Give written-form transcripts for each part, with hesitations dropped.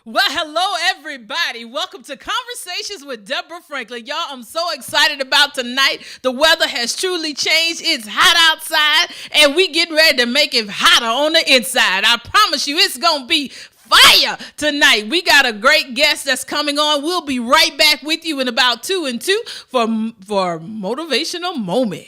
Well, hello, everybody. Welcome to Conversations with Deborah Franklin. Y'all, I'm so excited about tonight. The weather has truly changed. It's hot outside, and we getting ready to make it hotter on the inside. I promise you, it's going to be fire tonight. We got a great guest that's coming on. We'll be right back with you in about 2 and 2 for motivational moment.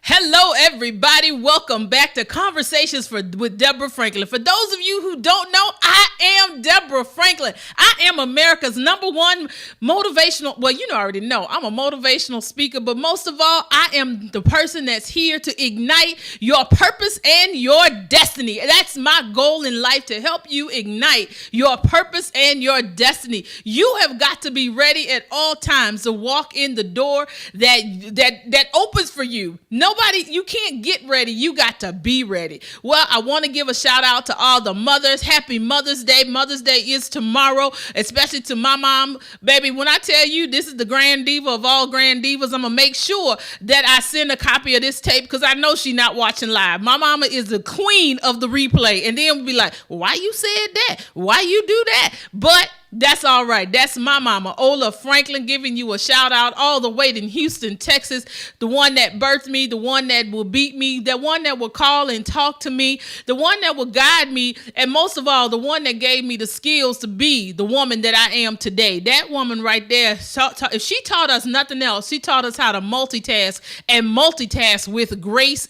Hello, everybody. Welcome back to Conversations with Deborah Franklin. For those of you who don't know, I am Deborah Franklin. I am America's #1 motivational. Well, you already know I'm a motivational speaker, but most of all, I am the person that's here to ignite your purpose and your destiny. That's my goal in life, to help you ignite your purpose and your destiny. You have got to be ready at all times to walk in the door that opens for you. Nobody, you can't get ready. You got to be ready. Well, I want to give a shout out to all the mothers. Happy Mother's Day. Mother's Day is tomorrow, especially to my mom. Baby, when I tell you this is the grand diva of all grand divas, I'm going to make sure that I send a copy of this tape because I know she's not watching live. My mama is the queen of the replay. And then we'll be like, why you said that? Why you do that? But that's all right. That's my mama, Ola Franklin, giving you a shout out all the way in Houston, Texas. The one that birthed me, the one that will beat me, the one that will call and talk to me, the one that will guide me, and most of all, the one that gave me the skills to be the woman that I am today. That woman right there, if she taught us nothing else, she taught us how to multitask and multitask with grace.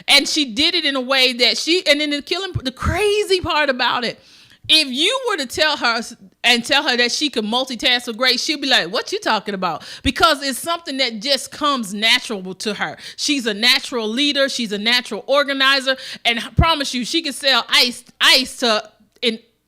And she did it in a way that and then the crazy part about it, if you were to tell her that she could multitask with grace, she'd be like, what you talking about? Because it's something that just comes natural to her. She's a natural leader. She's a natural organizer. And I promise you, she can sell ice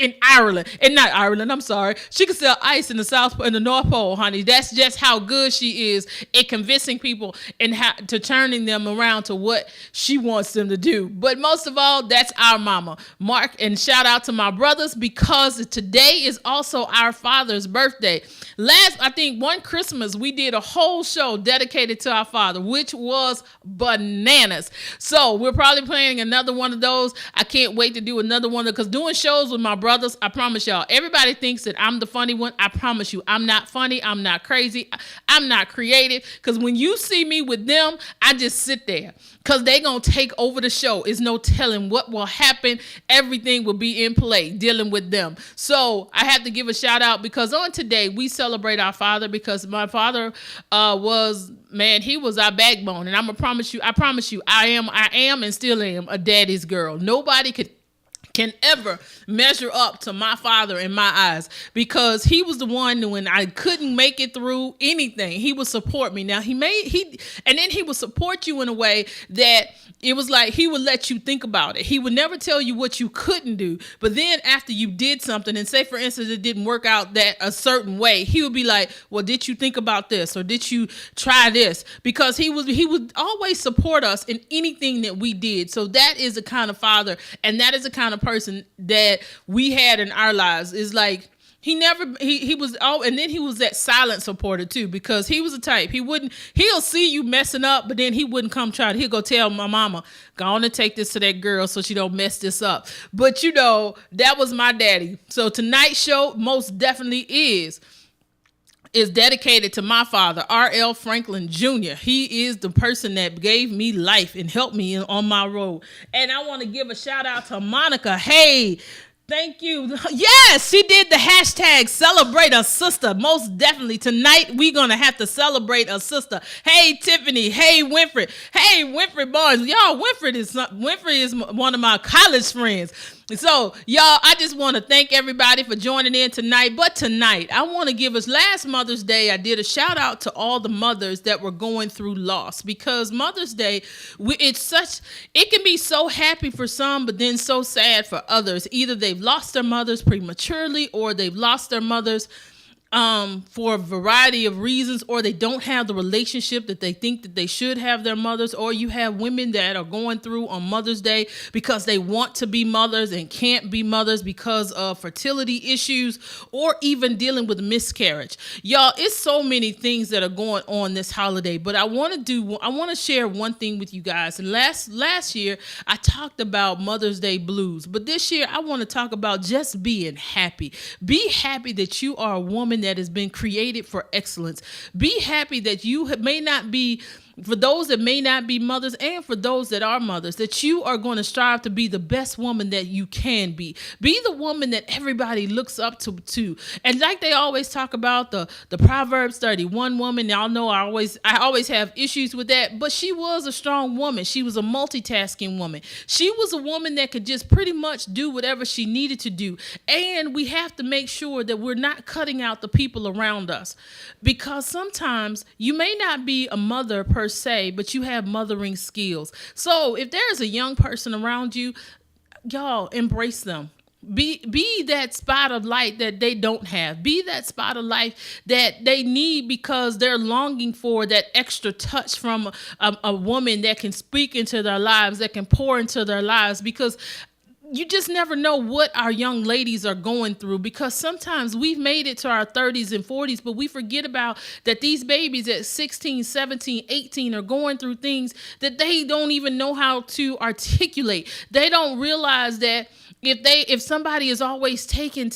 in Ireland, and not Ireland, I'm sorry. She can sell ice in the North Pole, honey. That's just how good she is at convincing people and to turning them around to what she wants them to do. But most of all, that's our mama. Mark, and shout out to my brothers, because today is also our father's birthday. I think one Christmas, we did a whole show dedicated to our father, which was bananas. So we're probably planning another one of those. I can't wait to do another one, because doing shows with my brothers, I promise y'all, everybody thinks that I'm the funny one. I promise you, I'm not funny. I'm not crazy. I'm not creative, because when you see me with them, I just sit there, because they going to take over the show. It's no telling what will happen. Everything will be in play dealing with them. So I have to give a shout out, because on today we celebrate our father, because my father he was our backbone. And I promise you, I am and still am a daddy's girl. Nobody can can ever measure up to my father in my eyes, because he was the one when I couldn't make it through anything, he would support me. Now and then he would support you in a way that it was like he would let you think about it. He would never tell you what you couldn't do. But then after you did something, and say, for instance, it didn't work out that a certain way, he would be like, well, did you think about this? Or did you try this? Because he would always support us in anything that we did. So that is the kind of father, and that is the kind of person that we had in our lives. Is like, he was, and then he was that silent supporter too, because he was the type, he'll see you messing up, but then he wouldn't come he'll go tell my mama, go on and take this to that girl so she don't mess this up. But that was my daddy. So tonight's show most definitely is dedicated to my father, R.L. Franklin Jr. He is the person that gave me life and helped me on my road. And I want to give a shout out to Monica. Hey, thank you. Yes, she did the hashtag celebrate a sister. Most definitely. Tonight, we're going to have to celebrate a sister. Hey, Tiffany. Hey, Winfred. Hey, Winfred Barnes. Y'all, Winfred is one of my college friends. So, y'all, I just want to thank everybody for joining in tonight. But tonight, I want to give us, last Mother's Day, I did a shout out to all the mothers that were going through loss, because Mother's Day, it can be so happy for some, but then so sad for others. Either they've lost their mothers prematurely, or they've lost their mothers for a variety of reasons, or they don't have the relationship that they think that they should have their mothers, or you have women that are going through on Mother's Day because they want to be mothers and can't be mothers because of fertility issues, or even dealing with miscarriage. Y'all, it's so many things that are going on this holiday, but I want to share one thing with you guys. And last year I talked about Mother's Day blues, but this year I want to talk about just being happy. Be happy that you are a woman that has been created for excellence. Be happy that you may not be, for those that may not be mothers, and for those that are mothers, that you are going to strive to be the best woman that you can be. Be the woman that everybody looks up to. And like they always talk about the Proverbs 31 woman. Y'all know I always have issues with that, but she was a strong woman. She was a multitasking woman. She was a woman that could just pretty much do whatever she needed to do. And we have to make sure that we're not cutting out the people around us, because sometimes you may not be a mother per se, but you have mothering skills. So if there's a young person around you, y'all embrace them. Be that spot of light that they don't have. Be that spot of light that they need, because they're longing for that extra touch from a woman that can speak into their lives, that can pour into their lives, because you just never know what our young ladies are going through, because sometimes we've made it to our 30s and 40s, but we forget about that these babies at 16, 17, 18 are going through things that they don't even know how to articulate. They don't realize that if somebody is always taking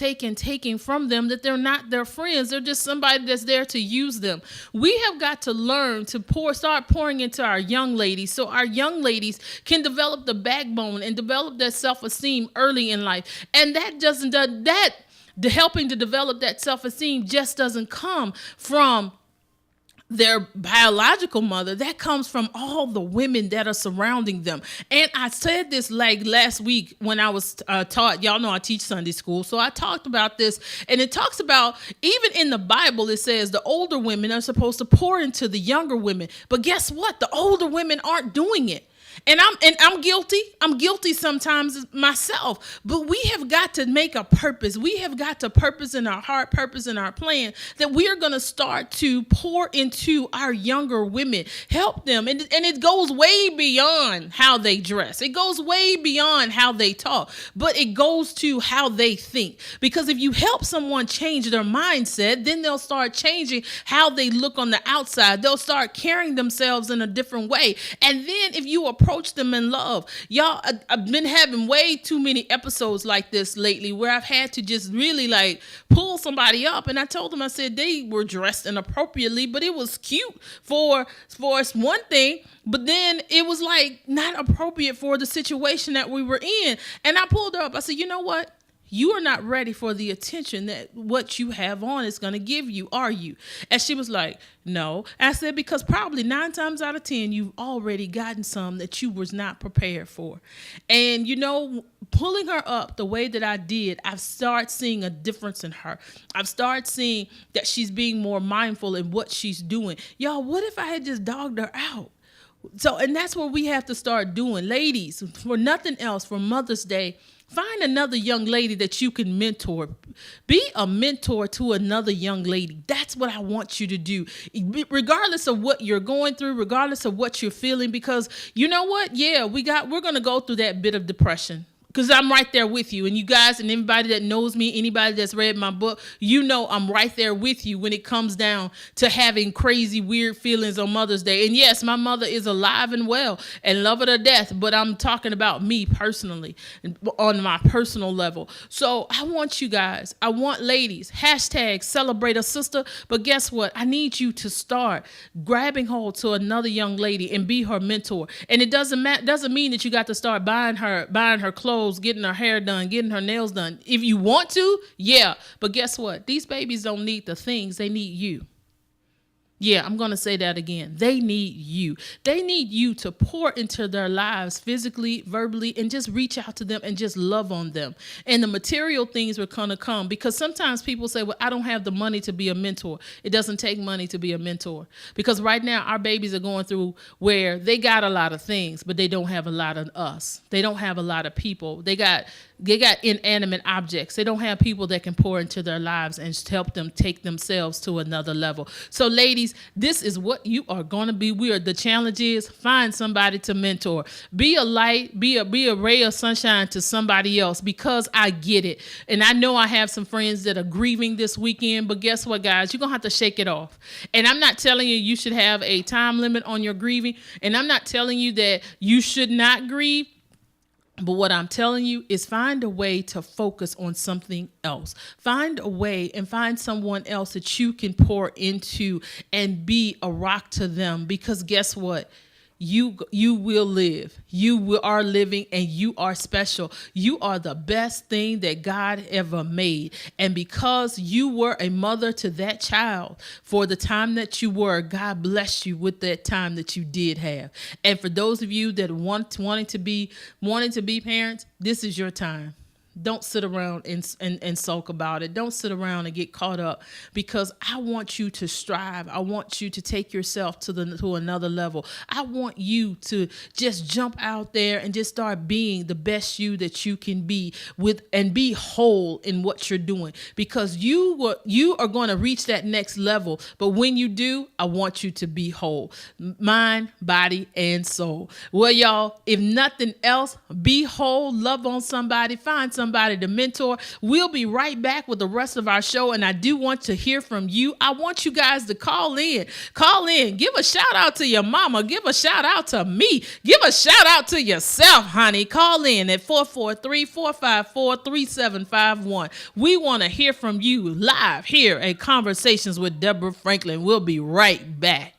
from them, that they're not their friends. They're just somebody that's there to use them. We have got to learn to start pouring into our young ladies, so our young ladies can develop the backbone and develop that self-esteem early in life. And the helping to develop that self-esteem just doesn't come from their biological mother. That comes from all the women that are surrounding them. And I said this like last week when I was taught. Y'all know I teach Sunday school, so I talked about this, and it talks about, even in the Bible, it says the older women are supposed to pour into the younger women. But guess what? The older women aren't doing it. And I'm guilty. I'm guilty sometimes myself. But we have got to make a purpose. We have got to purpose in our heart, purpose in our plan, that we are going to start to pour into our younger women, help them. And it goes way beyond how they dress. It goes way beyond how they talk. But it goes to how they think. Because if you help someone change their mindset, then they'll start changing how they look on the outside. They'll start carrying themselves in a different way. And then if you approach them in love. Y'all, I've been having way too many episodes like this lately, where I've had to just really like pull somebody up. And I told them, I said they were dressed inappropriately, but it was cute for one thing. But then it was like not appropriate for the situation that we were in. And I pulled her up. I said, you know what? You are not ready for the attention that what you have on is going to give you, are you? And she was like, no. I said, because probably 9 times out of 10, you've already gotten some that you was not prepared for. And, pulling her up the way that I did, I've started seeing a difference in her. I've started seeing that she's being more mindful in what she's doing. Y'all, what if I had just dogged her out? So, and that's what we have to start doing. Ladies, for nothing else, for Mother's Day, find another young lady that you can mentor. Be a mentor to another young lady. That's what I want you to do, regardless of what you're going through, regardless of what you're feeling, because you know what? Yeah, we're going to go through that bit of depression. Because I'm right there with you. And you guys and anybody that knows me, anybody that's read my book, I'm right there with you when it comes down to having crazy, weird feelings on Mother's Day. And yes, my mother is alive and well and love her to death. But I'm talking about me personally, on my personal level. So I want you guys, I want ladies, #celebrate a sister. But guess what? I need you to start grabbing hold to another young lady and be her mentor. And it doesn't mean that you got to start buying her clothes, getting her hair done, getting her nails done. If you want to, yeah. But guess what? These babies don't need the things. They need you. Yeah, I'm going to say that again. They need you. They need you to pour into their lives physically, verbally, and just reach out to them and just love on them. And the material things are going to come, because sometimes people say, well, I don't have the money to be a mentor. It doesn't take money to be a mentor, because right now our babies are going through where they got a lot of things, but they don't have a lot of us. They don't have a lot of people. They got inanimate objects. They don't have people that can pour into their lives and help them take themselves to another level. So ladies, this is what you are going to be. The challenge is find somebody to mentor. Be a light, be a ray of sunshine to somebody else, because I get it. And I know I have some friends that are grieving this weekend, but guess what, guys? You're going to have to shake it off. And I'm not telling you should have a time limit on your grieving. And I'm not telling you that you should not grieve. But what I'm telling you is find a way to focus on something else. Find a way and find someone else that you can pour into and be a rock to them. Because guess what? You will live. Are living, and you are special. You are the best thing that God ever made. And because you were a mother to that child for the time that you were, God bless you with that time that you did have. And for those of you that wanting to be parents, this is your time. Don't sit around and sulk about it. Don't sit around and get caught up, because I want you to strive. I want you to take yourself to another level. I want you to just jump out there and just start being the best you that you can be and be whole in what you're doing, because you are going to reach that next level. But when you do, I want you to be whole, mind, body, and soul. Well, y'all, if nothing else, be whole, love on somebody, find somebody to mentor. We'll be right back with the rest of our show, and I do want to hear from you. I want you guys to call in, give a shout out to your mama, give a shout out to me, give a shout out to yourself, honey. Call in at 443-454-3751. We want to hear from you live here at Conversations with Deborah Franklin. We'll be right back.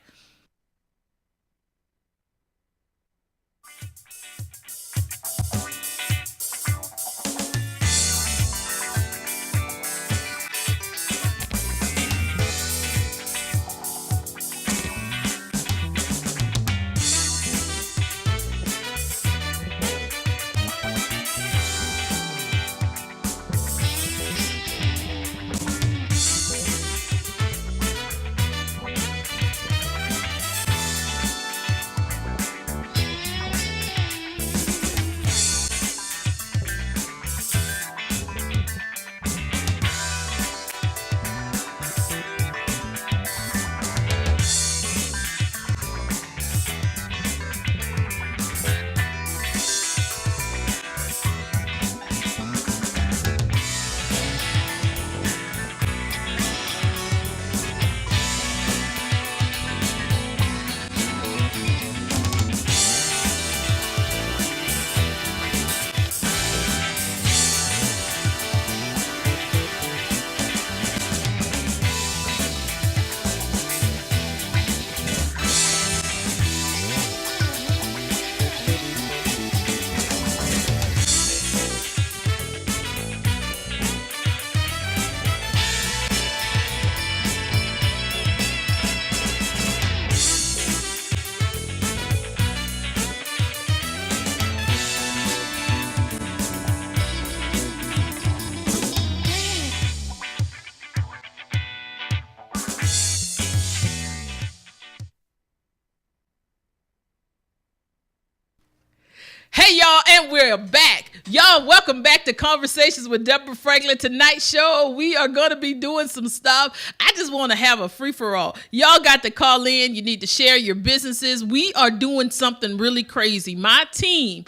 And we're back. Y'all, welcome back to Conversations with Deborah Franklin. Tonight's show, we are going to be doing some stuff. I just want to have a free-for-all. Y'all got to call in. You need to share your businesses. We are doing something really crazy. My team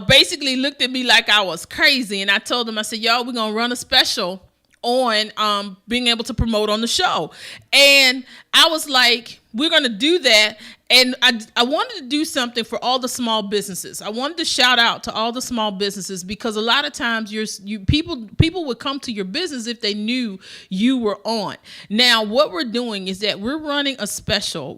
basically looked at me like I was crazy. And I told them, I said, y'all, we're going to run a special on being able to promote on the show. And I was like, we're going to do that. And I wanted to do something for all the small businesses. I wanted to shout out to all the small businesses because a lot of times people would come to your business if they knew you were on. Now, what we're doing is that we're running a special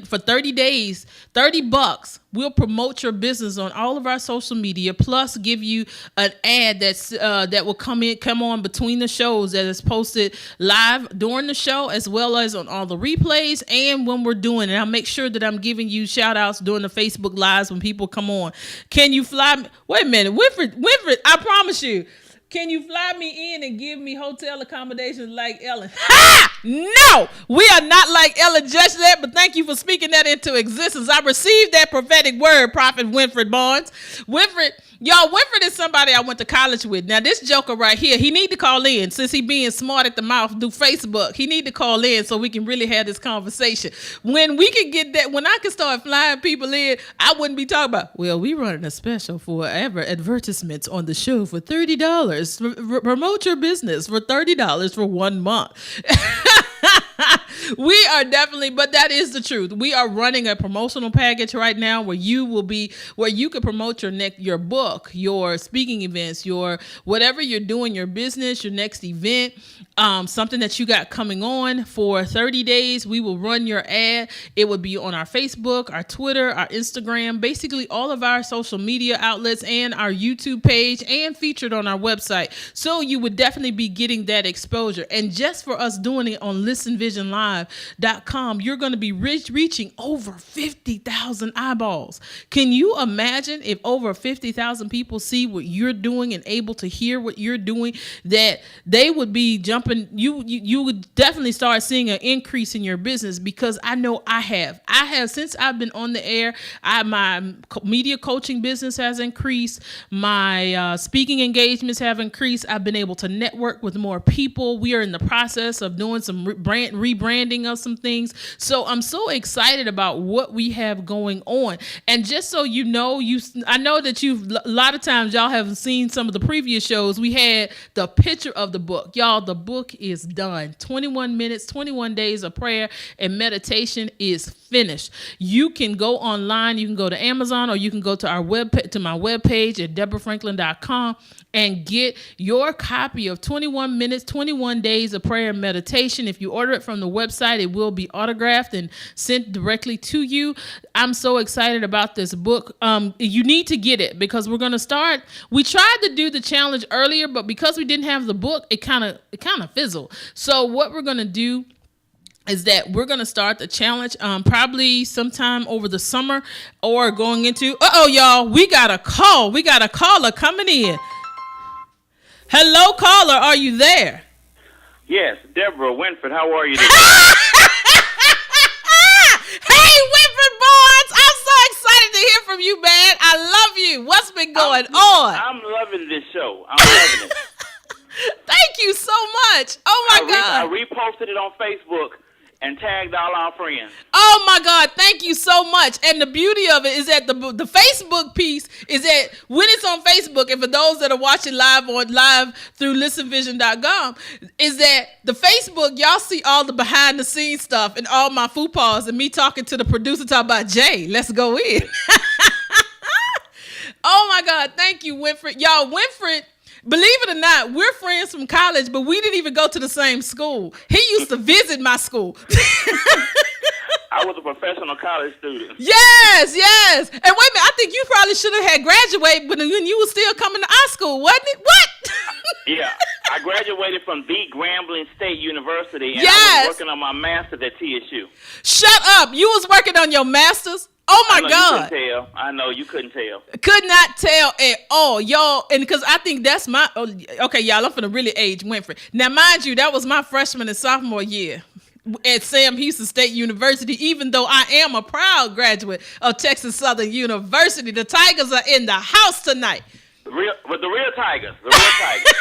for 30 days, $30. We'll promote your business on all of our social media, plus give you an ad that will come on between the shows that is posted live during the show, as well as on all the replays and when we're doing it. I'll make sure that I'm giving you shout outs during the Facebook lives when people come on. Can you fly me? Wait a minute, Winfred, I promise you. Can you fly me in and give me hotel accommodations like Ellen? Ha! No, we are not like Ellen just yet, but thank you for speaking that into existence. I received that prophetic word, Prophet Winfred Barnes. Winfred is somebody I went to college with. Now, this joker right here, he need to call in. Since he being smart at the mouth through Facebook, he need to call in so we can really have this conversation. When we can get that, when I can start flying people in, I wouldn't be talking about, well, we running a special for advertisements on the show for $30. Promote your business for $30 for 1 month. We are definitely, but that is the truth. We are running a promotional package right now where you can promote your book, your speaking events, your whatever you're doing, your business, your next event, something that you got coming on for 30 days. We will run your ad. It would be on our Facebook, our Twitter, our Instagram, basically all of our social media outlets and our YouTube page, and featured on our website. So you would definitely be getting that exposure. And just for us doing it on listenvisionlive.com, you're going to be reaching over 50,000 eyeballs. Can you imagine if over 50,000 people see what you're doing and able to hear what you're doing, that they would be jumping? You would definitely start seeing an increase in your business, because I know I have since I've been on the air. My media coaching business has increased. My speaking engagements have increased. I've been able to network with more people. We are in the process of doing some rebranding of some things. So I'm so excited about what we have going on. And just so you know, I know that a lot of times y'all have seen some of the previous shows. We had the picture of the book. Y'all, the book is done. 21 minutes, 21 days of prayer and meditation is finished. You can go online. You can go to Amazon, or you can go to my webpage at deborahfranklin.com and get your copy of 21 minutes, 21 days of prayer and meditation. If you order it from the website, it will be autographed and sent directly to you. I'm so excited about this book. You need to get it, because we're going to start. We tried to do the challenge earlier, but because we didn't have the book, it kind of fizzled. So what we're going to do is that we're going to start the challenge probably sometime over the summer, or going into, y'all, we got a call. We got a caller coming in. Hello, caller. Are you there? Yes, Deborah Winfred. How are you today? Hey, Winfred Barnes. I'm so excited to hear from you, man. I love you. What's been going on? I'm loving this show. I'm loving it. Thank you so much. Oh, my God. I reposted it on Facebook and tagged all our friends. Oh, my God. Thank you so much. And the beauty of it is that the Facebook piece is that when it's on Facebook, and for those that are watching live through listenvision.com, is that the Facebook, y'all see all the behind the scenes stuff and all my faux and me talking to the producer talking about, Jay, let's go in. Oh, my God. Thank you, Winfred. Y'all, Winfred, believe it or not, we're friends from college, but we didn't even go to the same school. He used to visit my school. I was a professional college student. Yes. And wait a minute, I think you probably should have had graduated when you were still coming to our school, wasn't it? What? Yeah, I graduated from the Grambling State University, and I was working on my master's at TSU. Shut up. You was working on your master's? Oh, my God. You couldn't tell. I know you couldn't tell. Could not tell at all, y'all. And because I think that's okay, y'all, I'm finna really age Winfred. Now, mind you, that was my freshman and sophomore year. at Sam Houston State University, even though I am a proud graduate of Texas Southern University. The Tigers are in the house tonight. The real Tigers. The real Tigers.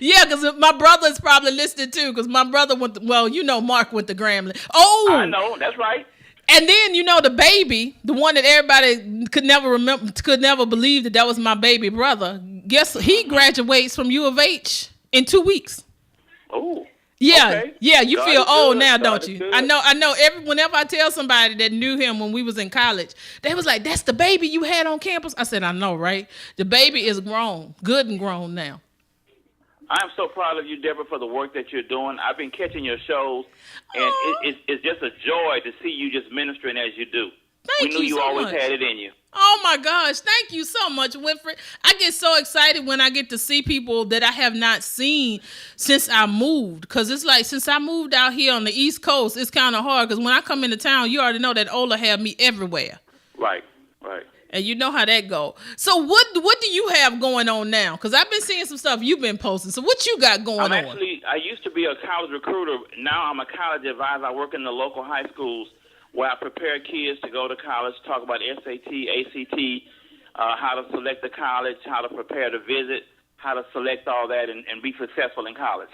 Yeah, because my brother is probably listening too, because my brother went to, Mark went to Grambling. Oh! I know, that's right. And then, the baby, the one that everybody could never believe that was my baby brother. Guess he graduates from U of H in 2 weeks. Oh. Yeah, okay. Yeah, you God feel old now, God don't you? Good. I know. Whenever I tell somebody that knew him when we was in college, they was like, "That's the baby you had on campus." I said, "I know, right? The baby is grown, good and grown now." I'm so proud of you, Deborah, for the work that you're doing. I've been catching your shows, and it's just a joy to see you just ministering as you do. Thank you. We knew you so always much. had it in you. Oh my gosh, thank you so much, Winfred. I get so excited when I get to see people that I have not seen since I moved. Because it's like, since I moved out here on the East Coast, it's kind of hard. Because when I come into town, you already know that Ola have me everywhere. Right. And you know how that go. So what do you have going on now? Because I've been seeing some stuff you've been posting. So what you got going on? I used to be a college recruiter. Now I'm a college advisor. I work in the local high schools where I prepare kids to go to college, talk about SAT, ACT, how to select the college, how to prepare to visit, how to select all that and be successful in college.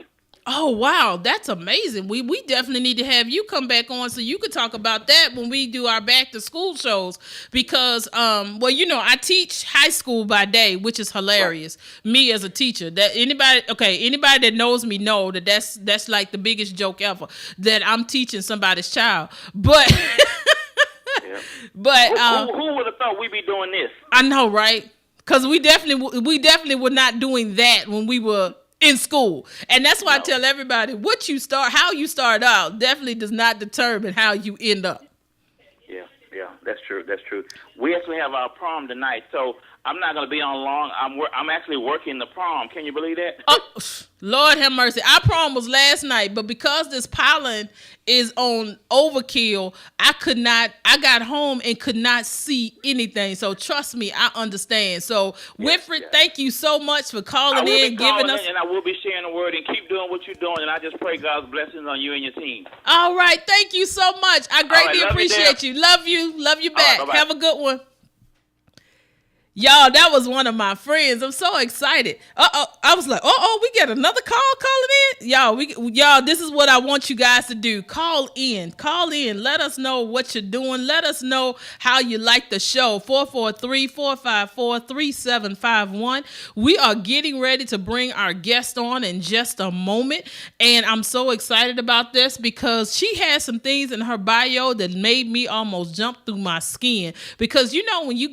Oh, wow. That's amazing. We definitely need to have you come back on so you could talk about that when we do our back to school shows. Because, I teach high school by day, which is hilarious. Right. Me as a teacher, that anybody that knows me know that's like the biggest joke ever, that I'm teaching somebody's child. But, yeah. But who would have thought we'd be doing this? I know, right? Because we definitely were not doing that when we were in school. And that's why I tell everybody, how you start out definitely does not determine how you end up. Yeah, that's true. We actually have our prom tonight, so I'm not going to be on long. I'm actually working the prom. Can you believe that? Oh, Lord have mercy. Our prom was last night, but because this pollen is on overkill, I got home and could not see anything. So trust me, I understand. So Winfred, thank you so much for calling in, giving us. And I will be sharing the word and keep doing what you're doing. And I just pray God's blessings on you and your team. All right. Thank you so much. I greatly appreciate you. Love you. Love you back. Right, have a good one. Y'all, that was one of my friends. I'm so excited. I was like, we got another call calling in. Y'all, this is what I want you guys to do. Call in. Let us know what you're doing. Let us know how you like the show. 443-454-3751. We are getting ready to bring our guest on in just a moment. And I'm so excited about this because she has some things in her bio that made me almost jump through my skin. Because when you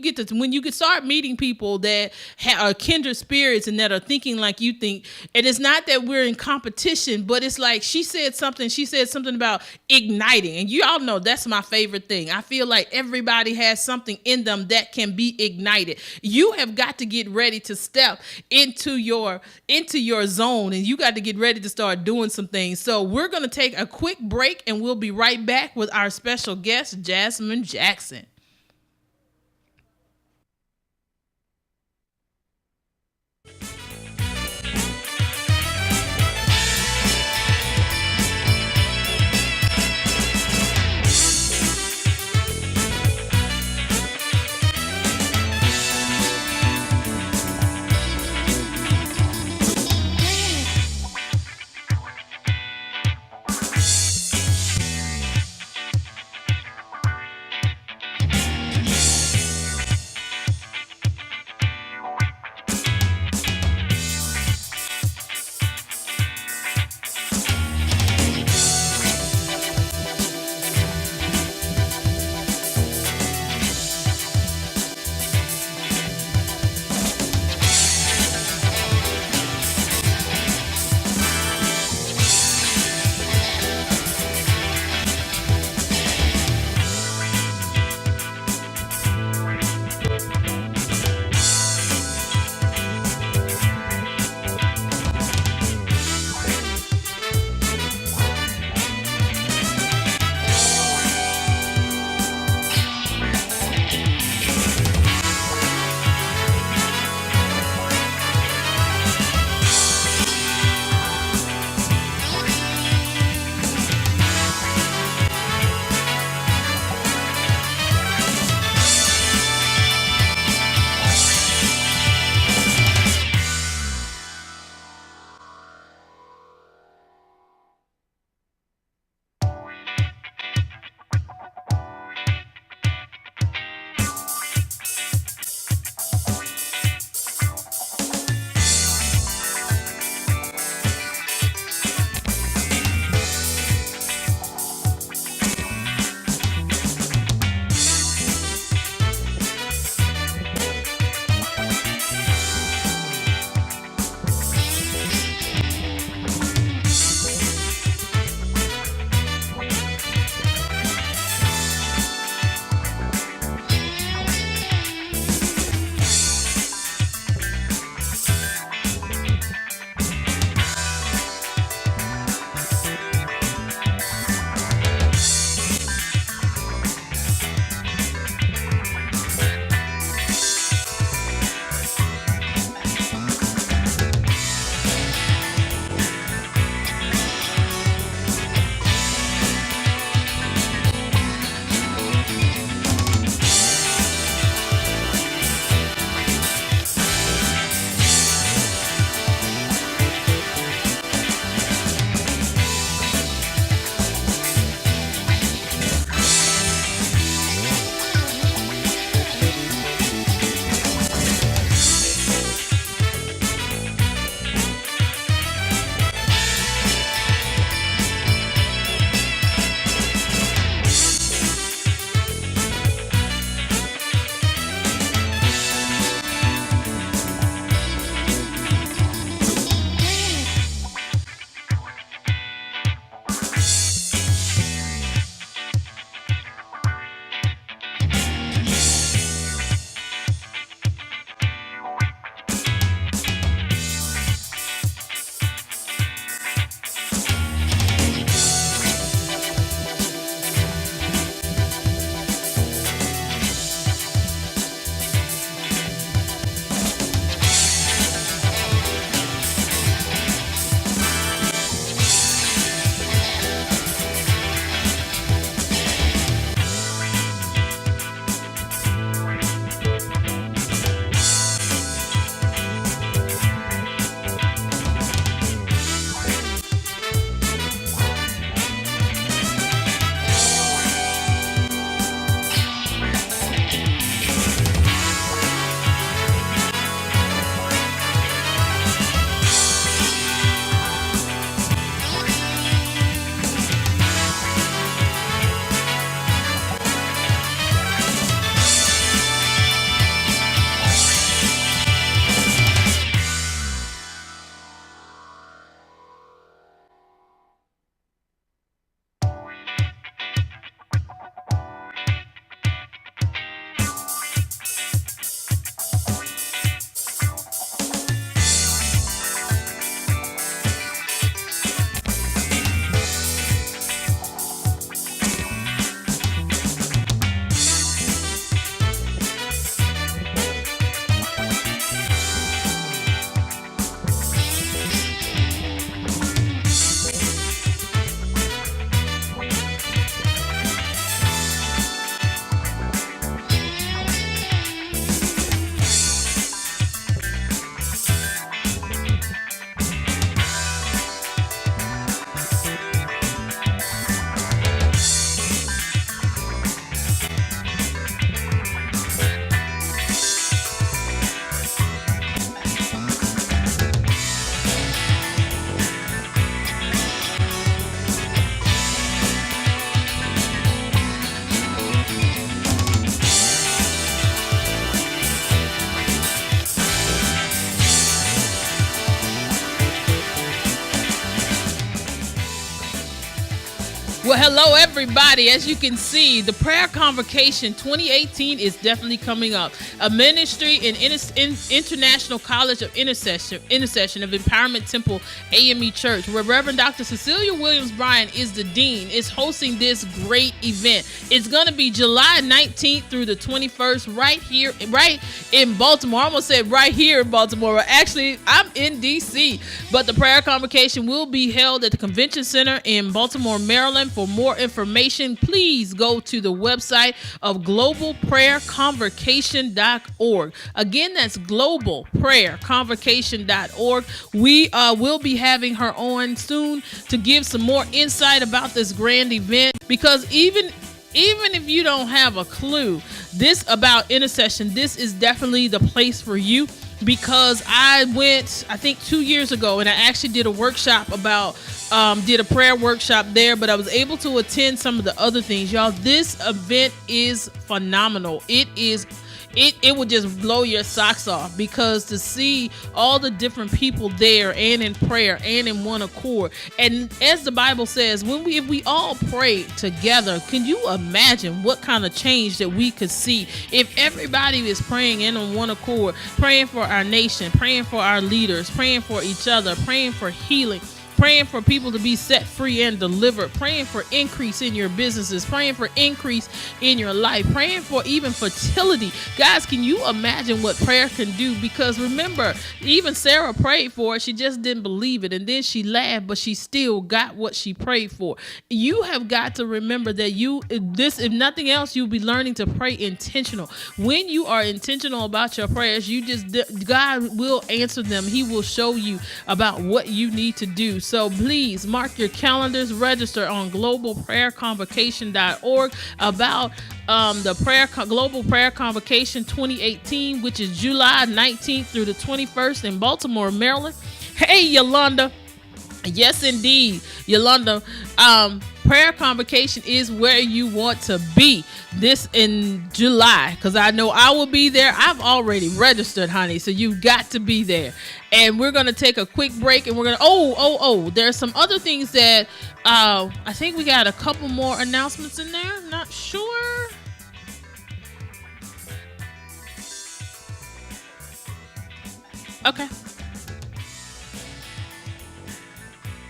can start meeting people that are kindred spirits and that are thinking like you think, and it's not that we're in competition, but it's like she said something about igniting, and you all know that's my favorite thing. I feel like everybody has something in them that can be ignited. You have got to get ready to step into your zone, and you got to get ready to start doing some things. So we're going to take a quick break, and we'll be right back with our special guest, Jasmine Jackson. Well, hello, everybody. As you can see, the Prayer Convocation 2018 is definitely coming up. A ministry in International College of Intercession of Empowerment Temple AME Church, where Reverend Dr. Cecilia Williams Bryan is the dean, is hosting this great event. It's going to be July 19th through the 21st right in Baltimore. I almost said right here in Baltimore. Actually, I'm in D.C., but the Prayer Convocation will be held at the Convention Center in Baltimore, Maryland. For more information, please go to the website of globalprayerconvocation.org. Again, that's globalprayerconvocation.org. We will be having her on soon to give some more insight about this grand event, because even if you don't have a clue this about intercession, this is definitely the place for you. Because I went, I think 2 years ago, and I actually did a workshop did a prayer workshop there, but I was able to attend some of the other things. Y'all, this event is phenomenal. It will just blow your socks off, because to see all the different people there and in prayer and in one accord. And as the Bible says, if we all pray together, can you imagine what kind of change that we could see if everybody is praying in on one accord, praying for our nation, praying for our leaders, praying for each other, praying for healing, praying for people to be set free and delivered, praying for increase in your businesses, praying for increase in your life, praying for even fertility. Guys, can you imagine what prayer can do? Because remember, even Sarah prayed for it. She just didn't believe it. And then she laughed, but she still got what she prayed for. You have got to remember that if nothing else, you'll be learning to pray intentional. When you are intentional about your prayers, God will answer them. He will show you about what you need to do. So please mark your calendars, register on globalprayerconvocation.org about the Global Prayer Convocation 2018, which is July 19th through the 21st in Baltimore, Maryland. Hey, Yolanda. Yes, indeed, Yolanda. Prayer Convocation is where you want to be this in July, because I know I will be there. I've already registered, honey, so you've got to be there. And we're going to take a quick break, and we're going to, there's some other things that I think we got a couple more announcements in there. Not sure. Okay.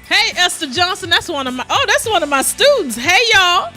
Hey, Esther Johnson, that's one of my students. Hey, y'all.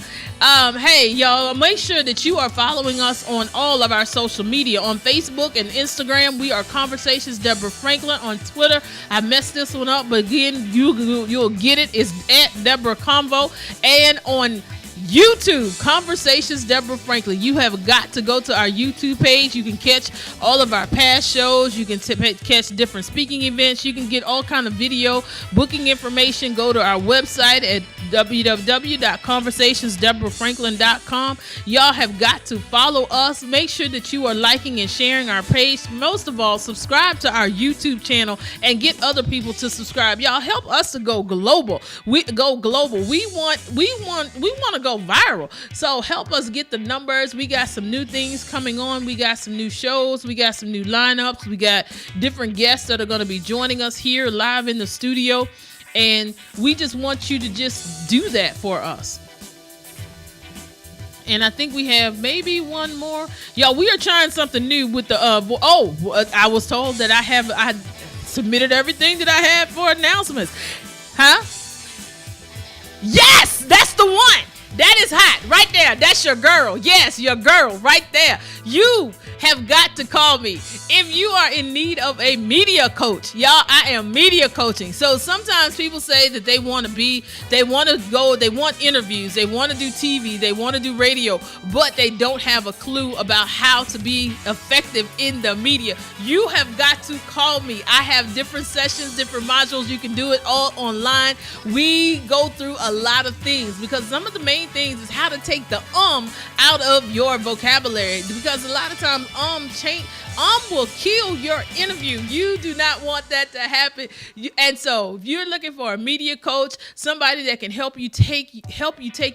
Make sure that you are following us on all of our social media. On Facebook and Instagram, we are Conversations Deborah Franklin. On Twitter, I messed this one up, but again, you'll get it. It's at Deborah Convo. And on YouTube, Conversations Deborah Franklin. You have got to go to our YouTube page. You can catch all of our past shows. You can catch different speaking events. You can get all kind of video booking information. Go to our website at www.conversationsdeborahfranklin.com. Y'all have got to follow us. Make sure that you are liking and sharing our page. Most of all, subscribe to our YouTube channel and get other people to subscribe. Y'all help us to go global. We want to go viral. So help us get the numbers. We got some new things coming on. We got some new shows. We got some new lineups. We got different guests that are going to be joining us here live in the studio. And we just want you to just do that for us. And I think we have maybe one more. Y'all, we are trying something new with the I was told that I submitted everything that I had for announcements. Huh? Yes, that's the one. That is hot right there. That's your girl. Yes, your girl right there. You have got to call me if you are in need of a media coach. Y'all, I am media coaching. So sometimes people say that they want interviews, they want to do TV, they want to do radio, but they don't have a clue about how to be effective in the media. You have got to call me. I have different sessions, different modules. You can do it all online. We go through a lot of things, because some of the main things is how to take the out of your vocabulary, because a lot of times Will kill your interview. You do not want that to happen. And so, if you're looking for a media coach, somebody that can help you take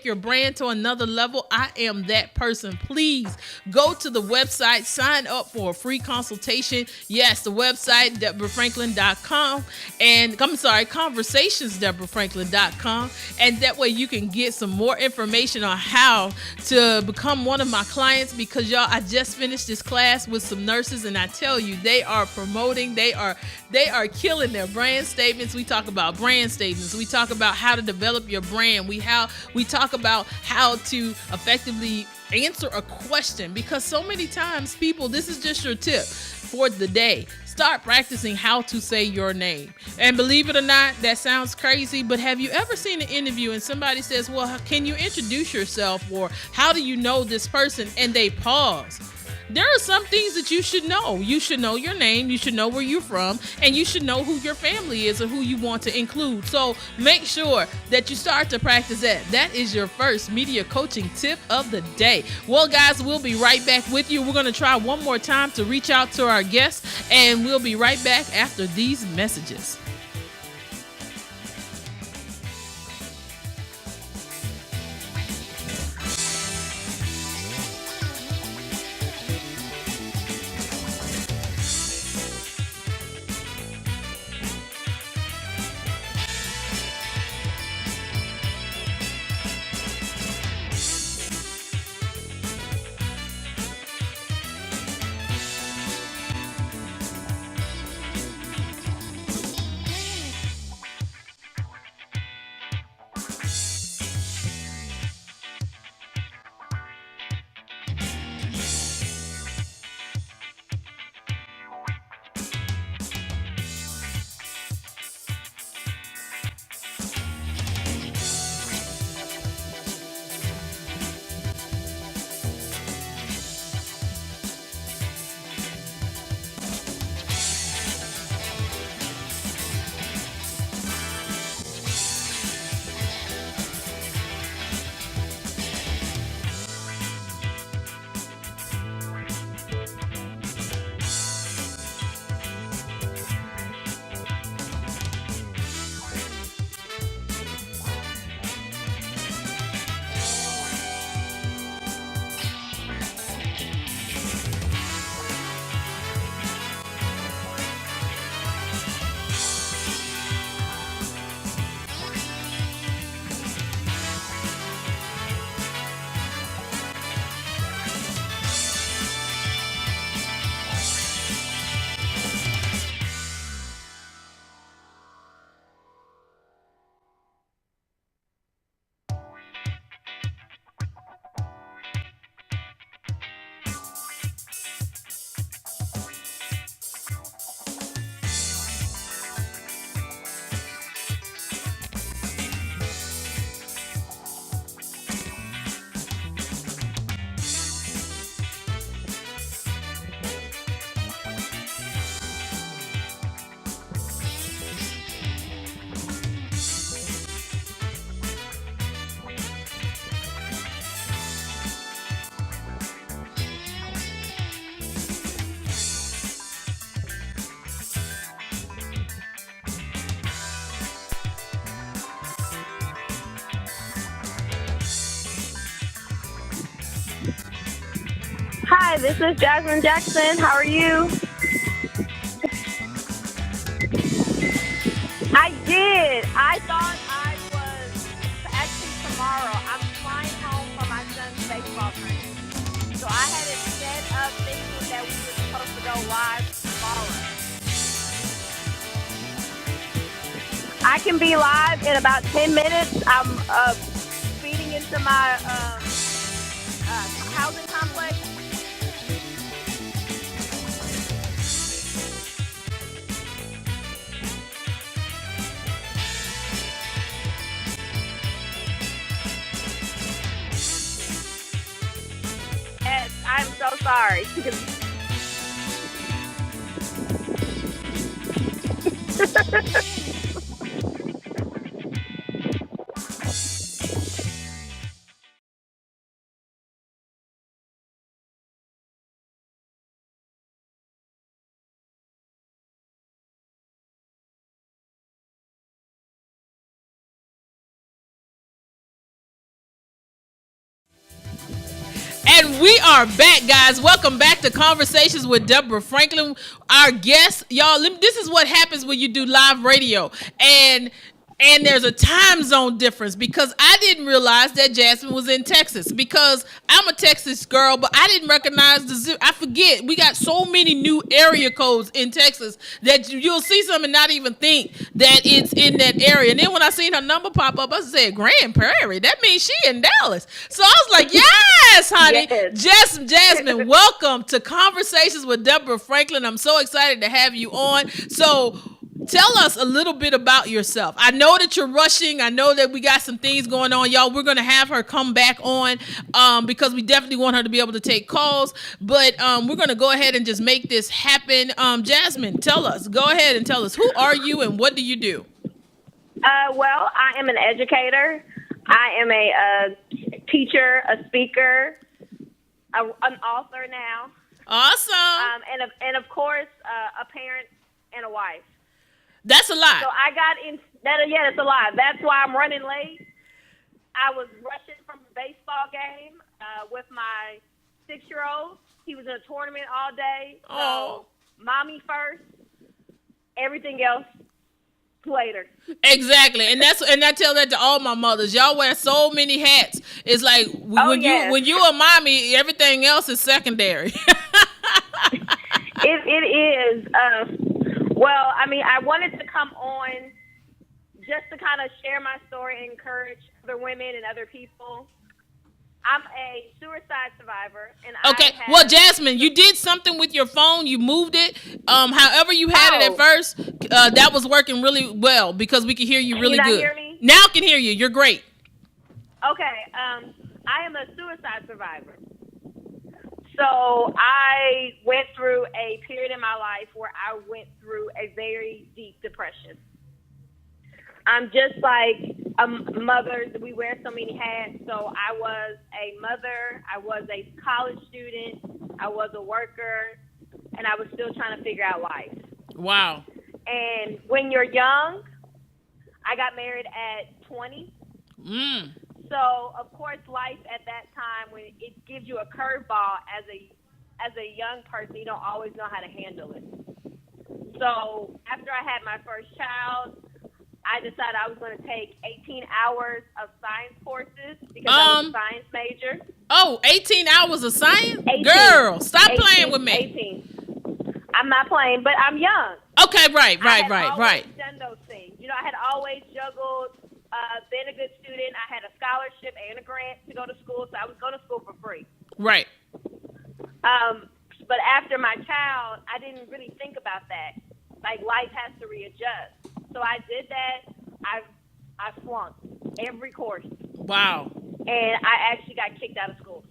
your brand to another level, I am that person. Please go to the website, sign up for a free consultation. Yes, the website, DeborahFranklin.com, and conversationsDeborahFranklin.com, and that way you can get some more information on how to become one of my clients. Because y'all, I just finished this class with some nurses, and I tell you, they are promoting, they are killing their brand statements. We talk about brand statements. We talk about how to develop your brand. We talk about how to effectively answer a question, because so many times people, this is just your tip for the day. Start practicing how to say your name. And believe it or not, that sounds crazy, but have you ever seen an interview and somebody says, well, can you introduce yourself, or how do you know this person? And they pause. There are some things that you should know. You should know your name, you should know where you're from, and you should know who your family is or who you want to include. So make sure that you start to practice that. That is your first media coaching tip of the day. Well, guys, we'll be right back with you. We're going to try one more time to reach out to our guests, and we'll be right back after these messages. Hi, this is Jasmine Jackson. How are you? I did. I thought I was actually tomorrow. I'm flying home for my son's baseball training. So I had it set up thinking that we were supposed to go live tomorrow. I can be live in about 10 minutes. I'm feeding into my housing complex. Yes, I'm so sorry. We are back, guys. Welcome back to Conversations with Deborah Franklin. Our guest, y'all, this is what happens when you do live radio. And there's a time zone difference because I didn't realize that Jasmine was in Texas because I'm a Texas girl, but I didn't recognize I forget. We got so many new area codes in Texas that you'll see some and not even think that it's in that area. And then when I seen her number pop up, I said, Grand Prairie. That means she in Dallas. So I was like, yes, honey. Yes. Jasmine, welcome to Conversations with Deborah Franklin. I'm so excited to have you on. So tell us a little bit about yourself. I know that you're rushing. I know that we got some things going on. Y'all, we're going to have her come back on because we definitely want her to be able to take calls. But we're going to go ahead and just make this happen. Jasmine, tell us. Go ahead and tell us. Who are you and what do you do? Well, I am an educator. I am a teacher, a speaker, an author now. Awesome. And of course, a parent and a wife. That's a lot. So I got in that. Yeah, it's a lot. That's why I'm running late. I was rushing from a baseball game with my 6-year-old. He was in a tournament all day. So mommy first, everything else later. Exactly, and I tell that to all my mothers. Y'all wear so many hats. It's like when you a mommy, everything else is secondary. It is. Well, I mean, I wanted to come on just to kind of share my story and encourage other women and other people. I'm a suicide survivor. Well, Jasmine, you did something with your phone. You moved it. However you had it at first, that was working really well because we could hear you really good. Hear me? Now I can hear you. You're great. Okay. I am a suicide survivor. So I went through a period in my life where I went through a very deep depression. I'm just like a mother. We wear so many hats. So I was a mother. I was a college student. I was a worker. And I was still trying to figure out life. Wow. And when you're young, I got married at 20. So, of course, life at that time, when it gives you a curveball as a young person, you don't always know how to handle it. So, after I had my first child, I decided I was going to take 18 hours of science courses because I was a science major. 18 hours of science? 18. Girl, stop playing with me. 18. I'm not playing, but I'm young. Okay, right. I had always done those things. You know, I had always juggled. Been a good student. I had a scholarship and a grant to go to school, so I was going to school for free. Right. But after my child, I didn't really think about that. Like, life has to readjust. So I did that. I flunked every course. Wow. And I actually got kicked out of school.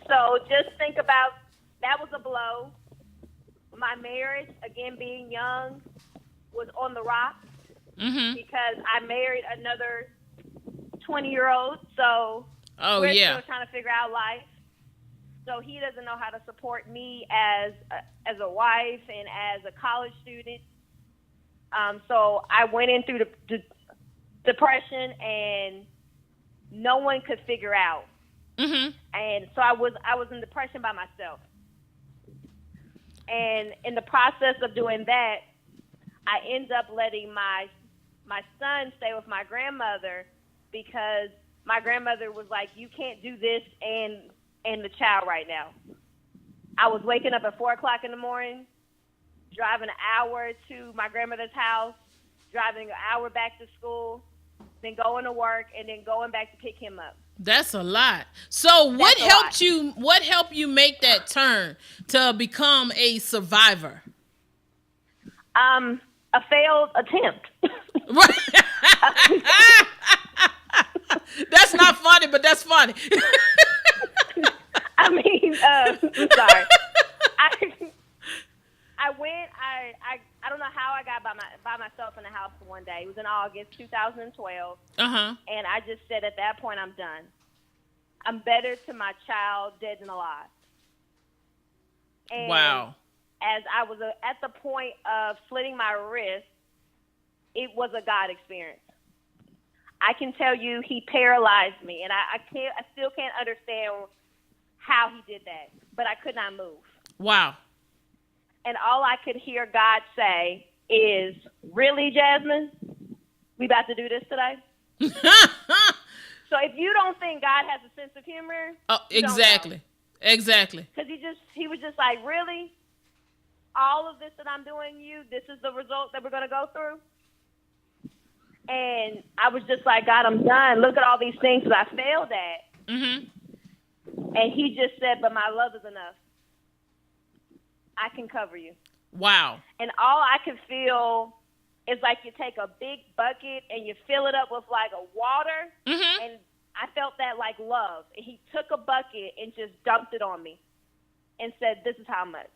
So just think about, that was a blow. My marriage, again, being young, was on the rocks. Because I married another 20-year-old, so we're still trying to figure out life. So he doesn't know how to support me as a wife and as a college student. So I went in through the depression, and no one could figure out. And so I was in depression by myself. And in the process of doing that, I ended up letting my son stay with my grandmother because my grandmother was like, you can't do this and the child right now. I was waking up at 4 o'clock in the morning, driving an hour to my grandmother's house, driving an hour back to school, then going to work, and then going back to pick him up. That's a lot. So what helped you make that turn to become a survivor? A failed attempt. Right. That's not funny, but that's funny. I mean, I'm sorry. I went. I don't know how I got by myself in the house one day. It was in August 2012. And I just said at that point, I'm done. I'm better to my child dead than alive. And wow. As I was at the point of slitting my wrist, it was a God experience. I can tell you he paralyzed me, and I still can't understand how he did that, but I could not move. Wow. And all I could hear God say is, "Really, Jasmine? We about to do this today?" So if you don't think God has a sense of humor, exactly. Because he was just like, "Really? All of this that I'm doing you, this is the result that we're going to go through?" And I was just like, "God, I'm done. Look at all these things that I failed at." Mm-hmm. And he just said, "But my love is enough. I can cover you." Wow. And all I could feel is like you take a big bucket and you fill it up with like a water. Mm-hmm. And I felt that like love. And he took a bucket and just dumped it on me and said, "This is how much."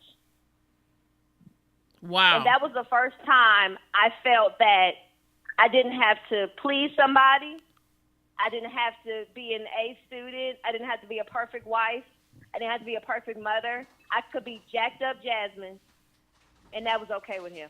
Wow. And that was the first time I felt that I didn't have to please somebody. I didn't have to be an A student. I didn't have to be a perfect wife. I didn't have to be a perfect mother. I could be jacked up Jasmine, and that was okay with him.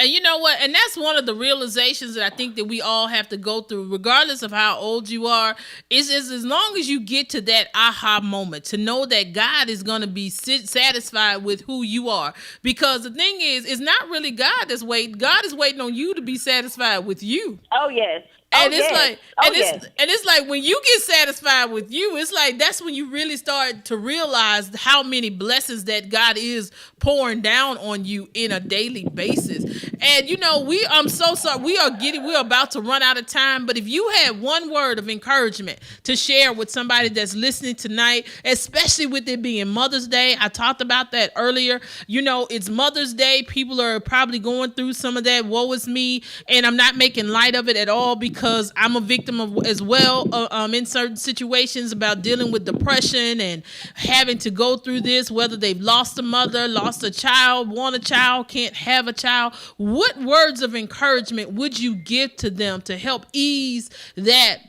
And you know what? And that's one of the realizations that I think that we all have to go through, regardless of how old you are, is as long as you get to that aha moment, to know that God is going to be satisfied with who you are. Because the thing is, it's not really God that's waiting. God is waiting on you to be satisfied with you. Oh, yes. And it's like when you get satisfied with you, it's like that's when you really start to realize how many blessings that God is pouring down on you in a daily basis. And you know, I'm so sorry, we're about to run out of time, but if you had one word of encouragement to share with somebody that's listening tonight, especially with it being Mother's Day, I talked about that earlier. You know, it's Mother's Day. People are probably going through some of that woe is me, and I'm not making light of it at all because I'm a victim of as well in certain situations about dealing with depression and having to go through this, whether they've lost a mother, lost a child, want a child, can't have a child. What words of encouragement would you give to them to help ease that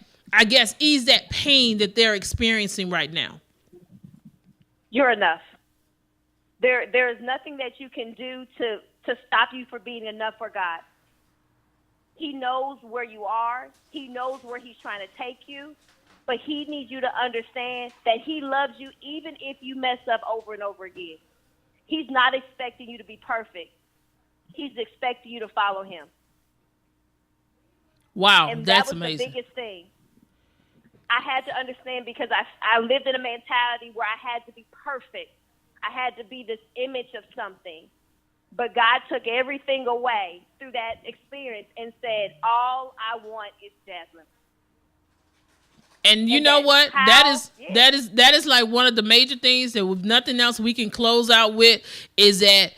pain that they're experiencing right now? You're enough. There is nothing that you can do to stop you from being enough for God. He knows where you are. He knows where he's trying to take you. But he needs you to understand that he loves you even if you mess up over and over again. He's not expecting you to be perfect. He's expecting you to follow him. Wow, and that's that was amazing. The biggest thing. I had to understand because I lived in a mentality where I had to be perfect. I had to be this image of something. But God took everything away through that experience and said, all I want is Jasmine. And you know what? That is like one of the major things that with nothing else we can close out with is that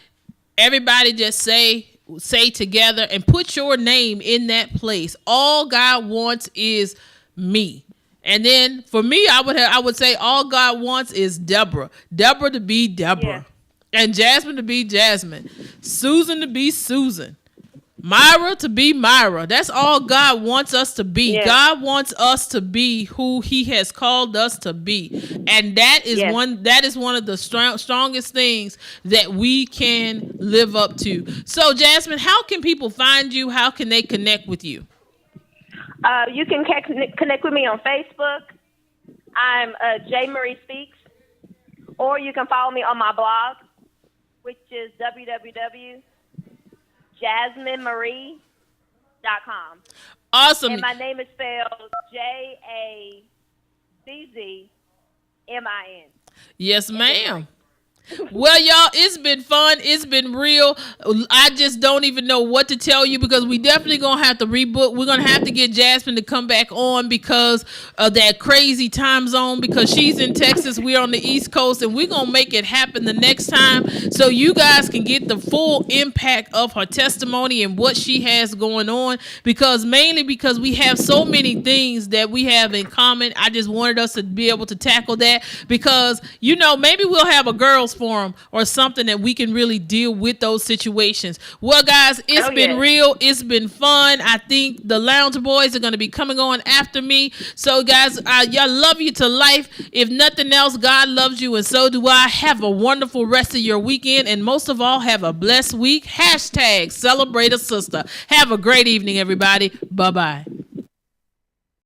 everybody just say together and put your name in that place. All God wants is me. And then for me, I would say all God wants is Deborah. Deborah to be Deborah. Yeah. And Jasmine to be Jasmine. Susan to be Susan. Myra to be Myra. That's all God wants us to be. Yeah. God wants us to be who he has called us to be. And that is one of the strongest things that we can live up to. So Jasmine, how can people find you? How can they connect with you? You can connect with me on Facebook. I'm J. Marie Speaks. Or you can follow me on my blog, which is www.jasminemarie.com. Awesome. And my name is spelled Jazzmin. Yes, ma'am. Well, y'all, it's been fun. It's been real. I just don't even know what to tell you because we definitely going to have to rebook. We're going to have to get Jasmine to come back on because of that crazy time zone because she's in Texas. We're on the East Coast, and we're going to make it happen the next time so you guys can get the full impact of her testimony and what she has going on mainly because we have so many things that we have in common. I just wanted us to be able to tackle that because, you know, maybe we'll have a girls' forum or something that we can really deal with those situations. Well, guys, it's been real. It's been fun. I think the Lounge Boys are going to be coming on after me. So, guys, y'all love you to life. If nothing else, God loves you, and so do I. Have a wonderful rest of your weekend, and most of all, have a blessed week. # celebrate a sister. Have a great evening, everybody. Bye-bye.